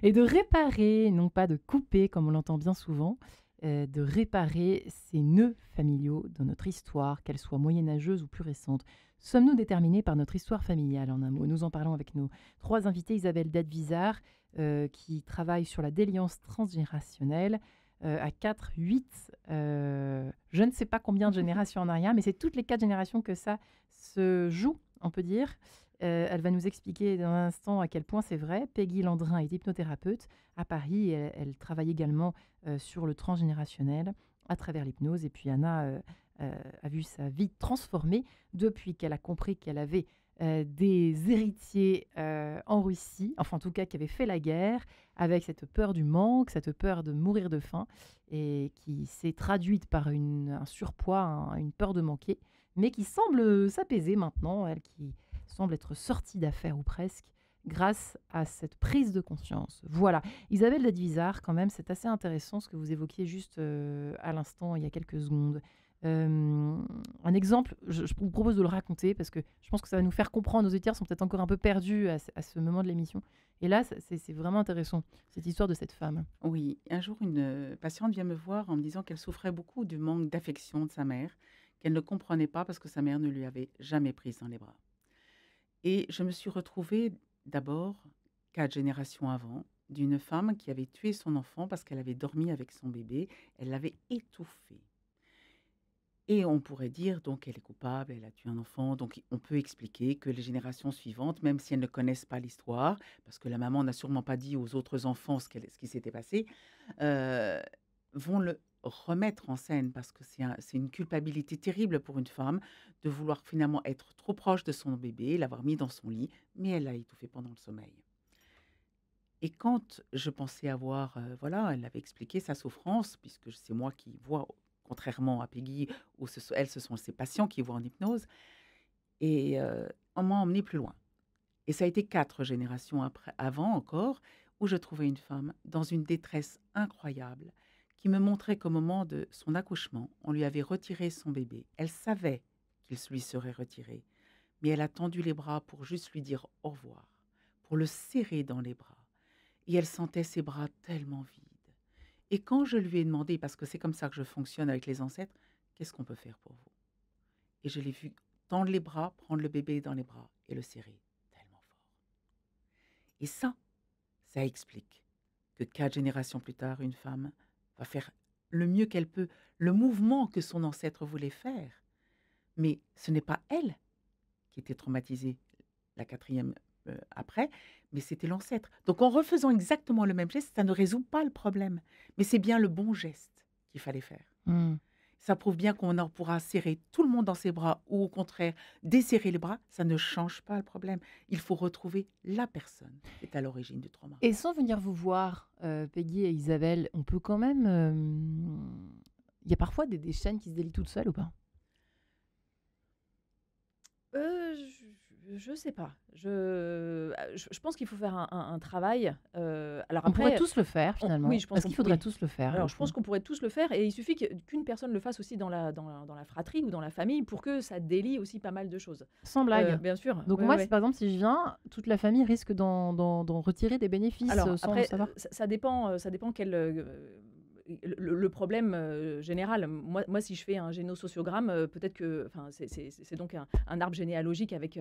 et de réparer, non pas de couper, comme on l'entend bien souvent, de réparer ces nœuds familiaux dans notre histoire, qu'elle soit moyenâgeuse ou plus récente. Sommes-nous déterminés par notre histoire familiale, en un mot? Nous en parlons avec nos trois invités, Isabelle Dadvizar, qui travaille sur la déliance transgénérationnelle, à 4, 8, je ne sais pas combien de générations en arrière, mais c'est toutes les 4 générations que ça se joue, on peut dire. Elle va nous expliquer dans un instant à quel point c'est vrai. Peggy Landrin est hypnothérapeute à Paris. Elle travaille également sur le transgénérationnel à travers l'hypnose. Et puis Anna a vu sa vie transformée depuis qu'elle a compris qu'elle avait des héritiers en Russie, enfin en tout cas qui avaient fait la guerre, avec cette peur du manque, cette peur de mourir de faim, et qui s'est traduite par un surpoids, une peur de manquer, mais qui semble s'apaiser maintenant, elle qui semble être sortie d'affaires ou presque, grâce à cette prise de conscience. Voilà. Isabelle Dadvizar, quand même, c'est assez intéressant ce que vous évoquiez juste à l'instant, il y a quelques secondes. Un exemple, je vous propose de le raconter parce que je pense que ça va nous faire comprendre. Nos auditeurs sont peut-être encore un peu perdus à ce moment de l'émission. Et là, c'est vraiment intéressant, cette histoire de cette femme. Oui, un jour, une patiente vient me voir en me disant qu'elle souffrait beaucoup du manque d'affection de sa mère, qu'elle ne comprenait pas parce que sa mère ne lui avait jamais prise dans les bras. Et je me suis retrouvée d'abord, 4 générations avant, d'une femme qui avait tué son enfant parce qu'elle avait dormi avec son bébé, elle l'avait étouffé. Et on pourrait dire, donc, elle est coupable, elle a tué un enfant. Donc, on peut expliquer que les générations suivantes, même si elles ne connaissent pas l'histoire, parce que la maman n'a sûrement pas dit aux autres enfants ce qui s'était passé, euh, vont le remettre en scène, parce que c'est une culpabilité terrible pour une femme de vouloir finalement être trop proche de son bébé, l'avoir mis dans son lit, mais elle l'a étouffé pendant le sommeil. Et quand je pensais avoir, voilà, elle avait expliqué sa souffrance, puisque c'est moi qui vois, contrairement à Peggy, où elles, ce sont ses patients qui voient en hypnose, et on m'a emmené plus loin. Et ça a été 4 générations avant encore, où je trouvais une femme dans une détresse incroyable, qui me montrait qu'au moment de son accouchement, on lui avait retiré son bébé. Elle savait qu'il lui serait retiré, mais elle a tendu les bras pour juste lui dire au revoir, pour le serrer dans les bras. Et elle sentait ses bras tellement vides. Et quand je lui ai demandé, parce que c'est comme ça que je fonctionne avec les ancêtres, qu'est-ce qu'on peut faire pour vous? Et je l'ai vu tendre les bras, prendre le bébé dans les bras et le serrer tellement fort. Et ça explique que 4 générations plus tard, une femme va faire le mieux qu'elle peut, le mouvement que son ancêtre voulait faire. Mais ce n'est pas elle qui était traumatisée, la 4e après, mais c'était l'ancêtre. Donc en refaisant exactement le même geste, ça ne résout pas le problème, mais c'est bien le bon geste qu'il fallait faire. Hmm. Ça prouve bien qu'on en pourra serrer tout le monde dans ses bras ou au contraire desserrer les bras, ça ne change pas le problème. Il faut retrouver la personne qui est à l'origine du trauma. Et sans venir vous voir, Peggy et Isabelle, on peut quand même... Il y a parfois des chaînes qui se délient toutes seules ou pas? Je sais pas. Je pense qu'il faut faire un travail. Alors On pourrait après, tous le faire finalement. oui, je pense Parce qu'on qu'il faudrait oui. tous le faire. Alors au je pense fond. qu'on pourrait tous le faire et il suffit qu'une personne le fasse aussi dans la fratrie ou dans la famille pour que ça délie aussi pas mal de choses. Sans blague. Bien sûr. Donc ouais, moi, ouais, si, par exemple, si je viens, toute la famille risque d'en retirer des bénéfices Alors sans le après, savoir. ça dépend quel le problème général. Moi, si je fais un génosociogramme, peut-être que, enfin, c'est donc un arbre généalogique avec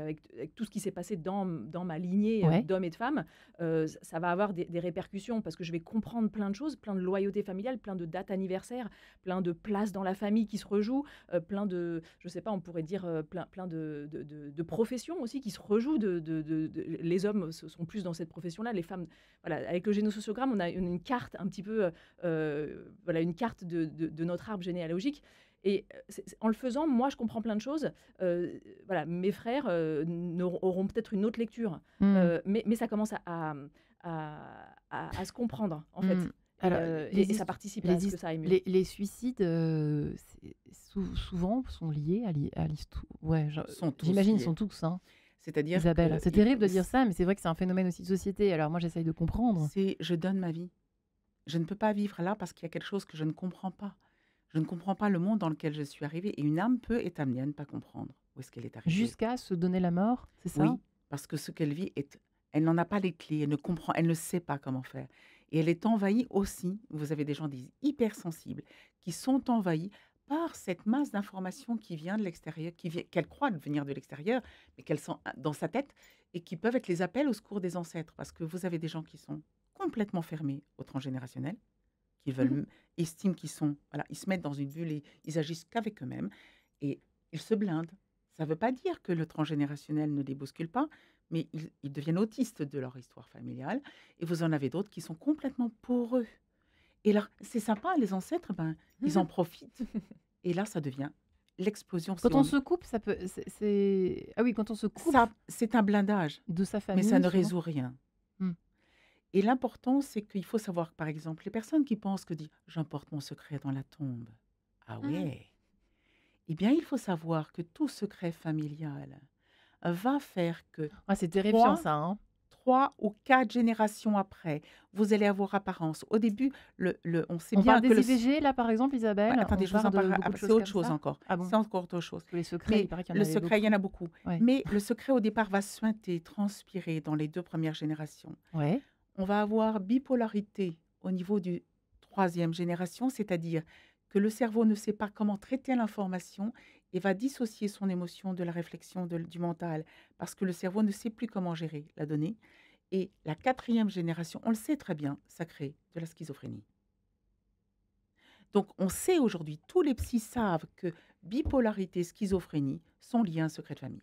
tout ce qui s'est passé dans ma lignée Ouais. d'hommes et de femmes. Ça va avoir des répercussions parce que je vais comprendre plein de choses, plein de loyauté familiale, plein de dates anniversaires, plein de places dans la famille qui se rejouent, plein de, je sais pas, on pourrait dire plein de professions aussi qui se rejouent. Les hommes sont plus dans cette profession-là, les femmes. Voilà, avec le génosociogramme, on a une carte un petit peu. Voilà, une carte de notre arbre généalogique. Et en le faisant, moi, je comprends plein de choses. Voilà, mes frères auront peut-être une autre lecture. Hmm. Mais ça commence à se comprendre, en fait. Hmm. Alors, Et ça participe à ce que ça aille mieux. les suicides, souvent, sont liés à l'histoire. Ouais, Sont tous j'imagine, ils liés. sont tous. Hein. C'est-à-dire Isabelle, que c'est terrible de dire ça, mais c'est vrai que c'est un phénomène aussi de société. Alors moi, j'essaye de comprendre. c'est je donne ma vie. Je ne peux pas vivre là parce qu'il y a quelque chose que je ne comprends pas. Je ne comprends pas le monde dans lequel je suis arrivée et une âme peut être amenée à ne pas comprendre où est-ce qu'elle est arrivée. Jusqu'à se donner la mort, c'est ça? Oui, parce que ce qu'elle vit elle n'en a pas les clés, elle ne sait pas comment faire. Et elle est envahie aussi, vous avez des gens hypersensibles qui sont envahis par cette masse d'informations qui vient de l'extérieur, qu'elle croit venir de l'extérieur, mais qu'elle sent dans sa tête et qui peuvent être les appels au secours des ancêtres. Parce que vous avez des gens qui sont complètement fermés au transgénérationnel, qui veulent, estiment qu'ils sont, voilà, ils se mettent dans une bulle et ils agissent qu'avec eux-mêmes et ils se blindent. Ça ne veut pas dire que le transgénérationnel ne les bouscule pas, mais ils deviennent autistes de leur histoire familiale. Et vous en avez d'autres qui sont complètement poreux. Et là, c'est sympa, les ancêtres, ils en profitent. Et là, ça devient l'explosion. Quand on se coupe, ça peut. Ah oui, quand on se coupe Ça, c'est un blindage, de sa mais famille. ça ne souvent. résout rien. Et l'important, c'est qu'il faut savoir, par exemple, les personnes qui pensent que j'emporte mon secret dans la tombe. Ah ouais. Eh bien, il faut savoir que tout secret familial va faire que Ah, c'est terrifiant Trois- ça. Hein. 3 ou 4 générations après, vous allez avoir apparence. Au début, on sait On bien parle que des IVG là, par exemple, Isabelle. attendez, On je vous en parle de parle. beaucoup de C'est choses autre comme chose ça. encore. Ah bon? C'est encore autre chose. Parce que les secrets, Mais il paraît qu'il y en le avait secret, il y en a beaucoup. beaucoup. Ouais. Mais le secret, au départ, va suinter, transpirer dans les 2 premières générations. Ouais. On va avoir bipolarité au niveau du 3e génération, c'est-à-dire que le cerveau ne sait pas comment traiter l'information et va dissocier son émotion de la réflexion du mental, parce que le cerveau ne sait plus comment gérer la donnée. Et la 4e génération, on le sait très bien, ça crée de la schizophrénie. Donc on sait aujourd'hui, tous les psys savent que bipolarité, schizophrénie sont liés à un secret de famille.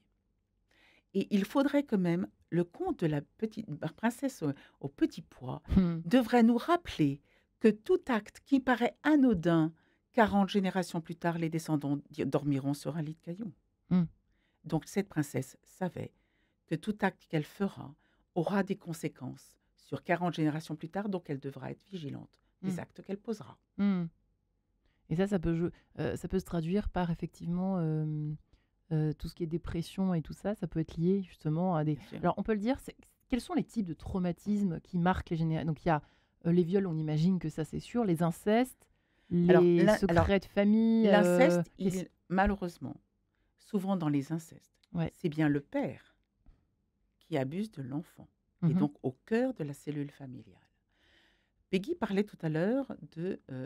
Et il faudrait quand même, le conte de la petite princesse au petit pois devrait nous rappeler que tout acte qui paraît anodin, 40 générations plus tard, les descendants dormiront sur un lit de cailloux. Hmm. Donc cette princesse savait que tout acte qu'elle fera aura des conséquences sur 40 générations plus tard, donc elle devra être vigilante des actes qu'elle posera. Et ça peut se traduire par effectivement tout ce qui est dépression et tout ça. Ça peut être lié justement à des. Bien sûr. Alors on peut le dire. Quels sont les types de traumatismes qui marquent les générations? Donc il y a les viols, on imagine que ça c'est sûr, les incestes, les secrets de famille. L'inceste, malheureusement, souvent dans les incestes, Ouais. c'est bien le père qui abuse de l'enfant, et donc au cœur de la cellule familiale. Peggy parlait tout à l'heure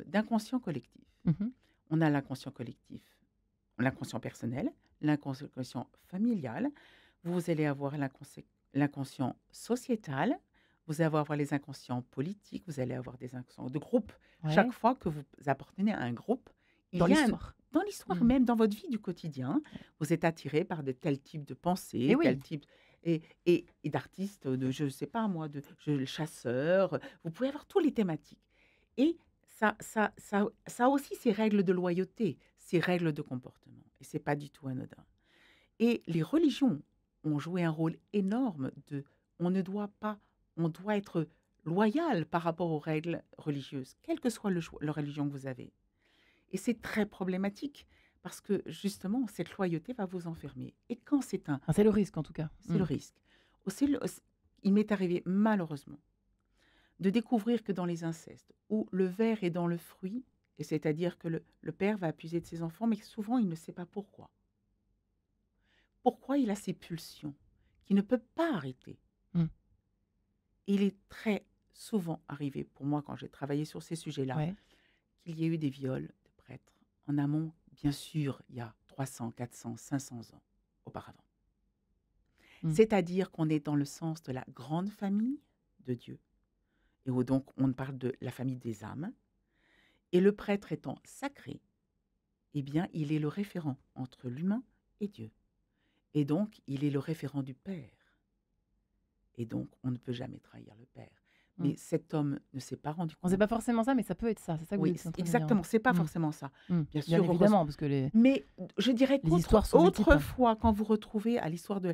d'inconscient collectif. On a l'inconscient collectif, l'inconscient personnel, l'inconscient familial. Vous allez avoir l'inconscient sociétal. Vous allez avoir les inconscients politiques. Vous allez avoir des inconscients de groupe. Ouais. Chaque fois que vous appartenez à un groupe, il Dans y a l'histoire. dans l'histoire, Mm. même dans votre vie du quotidien, vous êtes attiré par de tels types de Et pensées, oui. tel type et d'artistes, de je sais pas moi, le chasseur. Vous pouvez avoir tous les thématiques. Et ça a aussi ses règles de loyauté, ses règles de comportement. Et c'est pas du tout anodin. Et les religions ont joué un rôle énorme on ne doit pas, on doit être loyal par rapport aux règles religieuses, quelle que soit la religion que vous avez. Et c'est très problématique parce que justement, cette loyauté va vous enfermer. Et quand Enfin, c'est le risque en tout cas. c'est le risque. Aussi, il m'est arrivé malheureusement de découvrir que dans les incestes, où le ver est dans le fruit, et c'est-à-dire que le père va abuser de ses enfants, mais souvent il ne sait pas pourquoi. Pourquoi il a ces pulsions qu'il ne peut pas arrêter. Mm. Il est très souvent arrivé, pour moi, quand j'ai travaillé sur ces sujets-là, Ouais. qu'il y ait eu des viols de prêtres en amont, bien sûr, il y a 300, 400, 500 ans auparavant. Mm. C'est-à-dire qu'on est dans le sens de la grande famille de Dieu, et où donc on parle de la famille des âmes, et le prêtre étant sacré, eh bien, il est le référent entre l'humain et Dieu. Et donc, il est le référent du Père. Et donc, on ne peut jamais trahir le Père. Mais Mm. cet homme ne s'est pas rendu On sait compte. pas forcément ça, mais ça peut être ça. C'est ça que vous Oui, êtes en train de dire. exactement. C'est pas Mm. forcément ça. Mm. Bien sûr, évidemment, parce que les Mais je dirais histoires sont multiples. qu'autrefois, quand vous retrouvez à l'histoire de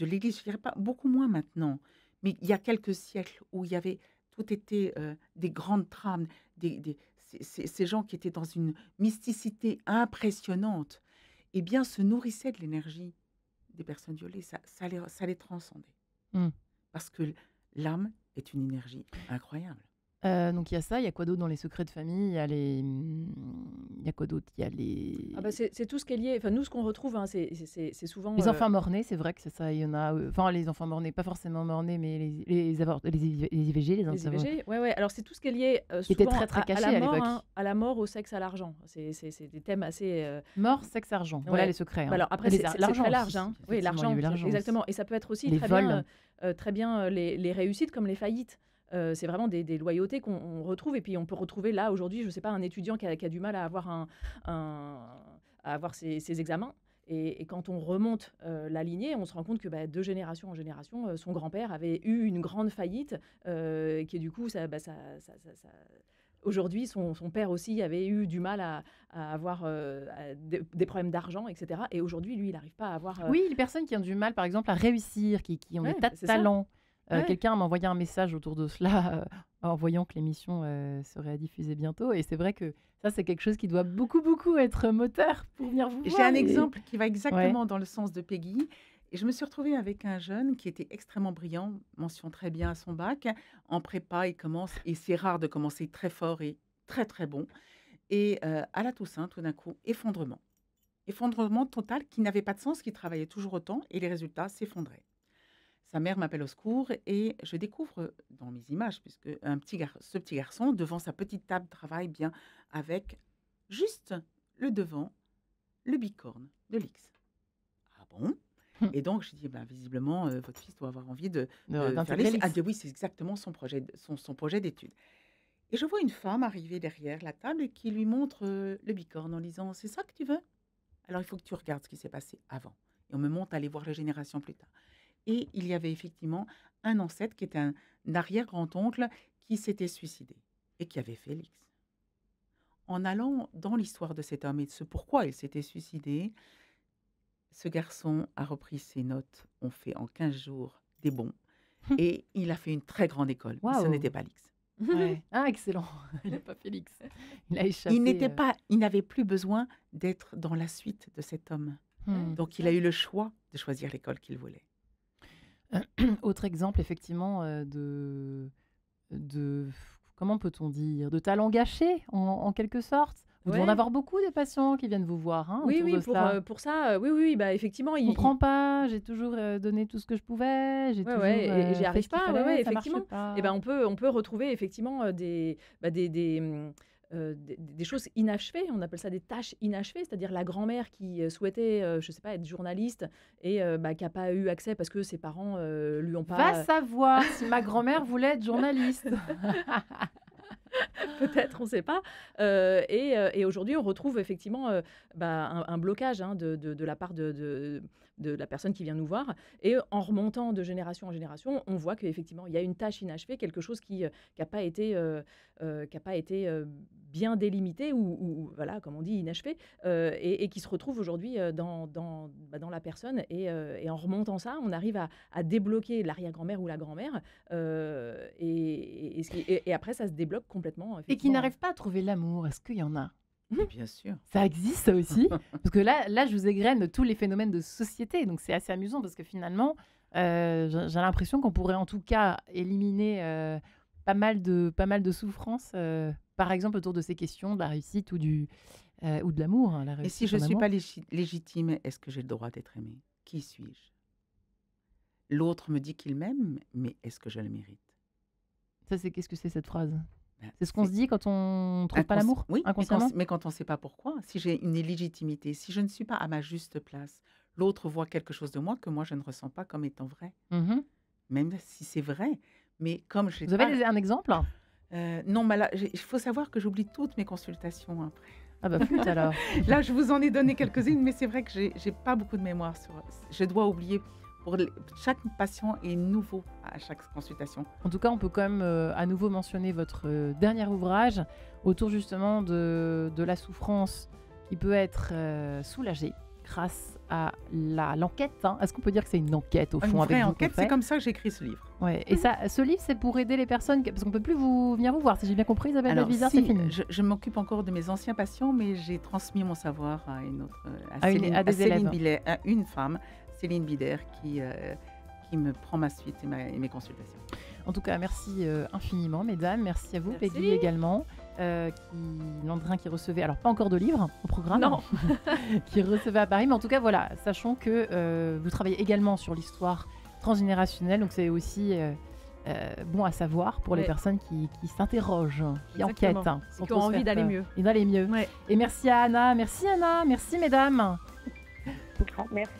l'Église, je dirais pas beaucoup moins maintenant, mais il y a quelques siècles où il y avait tout était des grandes trames, ces gens qui étaient dans une mysticité impressionnante, eh bien, se nourrissaient de l'énergie des personnes violées. Ça les transcendait. Mm. Parce que l'âme est une énergie incroyable. Donc il y a ça, il y a quoi d'autre dans les secrets de famille? Il y a il y a quoi d'autre? Il y a les Ah bah c'est tout ce qui est lié. Enfin, nous, ce qu'on retrouve, hein, c'est souvent. les enfants mort-nés, c'est vrai que c'est ça. Il y en a. Enfin, les enfants mort-nés, pas forcément mort-nés, mais les IVG, les Les IVG, ouais. Alors, c'est tout ce qui est lié Qui était souvent très, très à caché la à mort, l'époque. hein, à la mort, au sexe, à l'argent. C'est des thèmes assez. Mort, sexe, argent. Voilà Ouais. les secrets. Bah alors après, Et c'est l'argent très large. aussi. Hein. Oui, Effectivement, il y a eu l'argent, aussi. exactement. Et ça peut être aussi Les très vols. bien les réussites comme les faillites. C'est vraiment des loyautés qu'on retrouve. Et puis, on peut retrouver là, aujourd'hui, je ne sais pas, un étudiant qui a du mal à avoir, à avoir ses examens. Et quand on remonte la lignée, on se rend compte que de génération en génération, son grand-père avait eu une grande faillite, qui du coup, aujourd'hui, son père aussi avait eu du mal à avoir des problèmes d'argent, etc. Et aujourd'hui, lui, il n'arrive pas à avoir... Oui, les personnes qui ont du mal, par exemple, à réussir, qui ont Ouais, des tas de c'est ça. talents. Ouais. Quelqu'un m'a envoyé un message autour de cela en voyant que l'émission serait diffusée bientôt. Et c'est vrai que ça, c'est quelque chose qui doit beaucoup, beaucoup être moteur pour venir vous voir. J'ai un exemple qui va exactement dans le sens de Peggy. Et je me suis retrouvée avec un jeune qui était extrêmement brillant, mention très bien à son bac. En prépa, il commence, et c'est rare de commencer très fort et très, très bon. Et à la Toussaint, tout d'un coup, effondrement. Effondrement total qui n'avait pas de sens, qui travaillait toujours autant et les résultats s'effondraient. Sa mère m'appelle au secours et je découvre dans mes images, puisque ce petit garçon, devant sa petite table de travail, bien avec juste le devant, le bicorne de l'X. Ah bon? Et donc, je dis, visiblement, votre fils doit avoir envie de faire les... Ah oui, c'est exactement son projet d'études. Et je vois une femme arriver derrière la table et qui lui montre le bicorne en disant, c'est ça que tu veux? Alors, il faut que tu regardes ce qui s'est passé avant. Et on me monte à aller voir les générations plus tard. Et il y avait effectivement un ancêtre qui était un arrière-grand-oncle qui s'était suicidé et qui avait fait l'X. En allant dans l'histoire de cet homme et de ce pourquoi il s'était suicidé, ce garçon a repris ses notes, on fait en 15 jours des bons, et il a fait une très grande école. Mais ce n'était pas l'X. Ouais. Ah, excellent. Il n'a pas fait l'X. Il a échappé. Il n'avait plus besoin d'être dans la suite de cet homme. Donc, il a eu le choix de choisir l'école qu'il voulait. Autre exemple, effectivement, comment peut-on dire, de talent gâché, en quelque sorte. Vous devez en avoir beaucoup des patients qui viennent vous voir. Hein, oui, pour ça, oui, effectivement. Je ne comprends pas, j'ai toujours donné tout ce que je pouvais, et j'y arrive pas, effectivement. Et on peut retrouver effectivement des choses inachevées, on appelle ça des tâches inachevées, c'est-à-dire la grand-mère qui souhaitait, je ne sais pas, être journaliste et qui n'a pas eu accès parce que ses parents lui ont pas... Va savoir si ma grand-mère voulait être journaliste. peut-être, on ne sait pas. Et aujourd'hui, on retrouve effectivement un blocage de la part de la personne qui vient nous voir. Et en remontant de génération en génération, on voit qu'effectivement, il y a une tâche inachevée, quelque chose qui n'a pas été, bien délimité ou voilà, comme on dit, inachevé, et qui se retrouve aujourd'hui dans la personne. Et en remontant ça, on arrive à débloquer l'arrière-grand-mère ou la grand-mère. Et après, ça se débloque complètement. Et qui n'arrivent pas à trouver l'amour. Est-ce qu'il y en a? Bien sûr. Ça existe ça aussi. Parce que là, je vous égrène tous les phénomènes de société. Donc, c'est assez amusant parce que finalement, j'ai l'impression qu'on pourrait en tout cas éliminer pas mal de souffrances, par exemple, autour de ces questions de la réussite ou de l'amour. Hein, et si je ne suis pas légitime, est-ce que j'ai le droit d'être aimée? Qui suis-je? L'autre me dit qu'il m'aime, mais est-ce que je le mérite? Ça, qu'est-ce que c'est cette phrase? C'est ce qu'on se dit quand on ne trouve pas l'amour? Oui, inconsciemment. mais quand on ne sait pas pourquoi, si j'ai une illégitimité, si je ne suis pas à ma juste place, l'autre voit quelque chose de moi que moi je ne ressens pas comme étant vrai, même si c'est vrai. Mais comme j'ai Vous avez un exemple? Non, mais là, il faut savoir que j'oublie toutes mes consultations après. Ah bah flûte alors. Là, je vous en ai donné quelques-unes, mais c'est vrai que j'ai pas beaucoup de mémoire je dois oublier. Chaque patient est nouveau à chaque consultation. En tout cas, on peut quand même à nouveau mentionner votre dernier ouvrage autour justement de la souffrance qui peut être soulagée grâce à l'enquête. Hein. Est-ce qu'on peut dire que c'est une enquête au fond? Une vraie avec enquête, c'est comme ça que j'ai écrit ce livre. Ouais. Et ce livre, c'est pour aider les personnes, parce qu'on ne peut plus venir vous voir, si j'ai bien compris, Isabelle Delvizard, si, c'est fini. Je m'occupe encore de mes anciens patients, mais j'ai transmis mon savoir à des élèves. Biller, à une femme, Céline Bider, qui me prend ma suite et mes consultations. En tout cas, merci infiniment, mesdames. Merci à vous, Merci. Peggy également. Landrin qui recevait, alors pas encore de livre au programme, Non. qui recevait à Paris, mais en tout cas, voilà, sachant que vous travaillez également sur l'histoire transgénérationnelle, donc c'est aussi bon à savoir pour les personnes qui s'interrogent, qui Exactement. enquêtent, Et qui ont envie d'aller mieux. Et d'aller mieux. Ouais. Et merci à Anna, merci mesdames. Merci.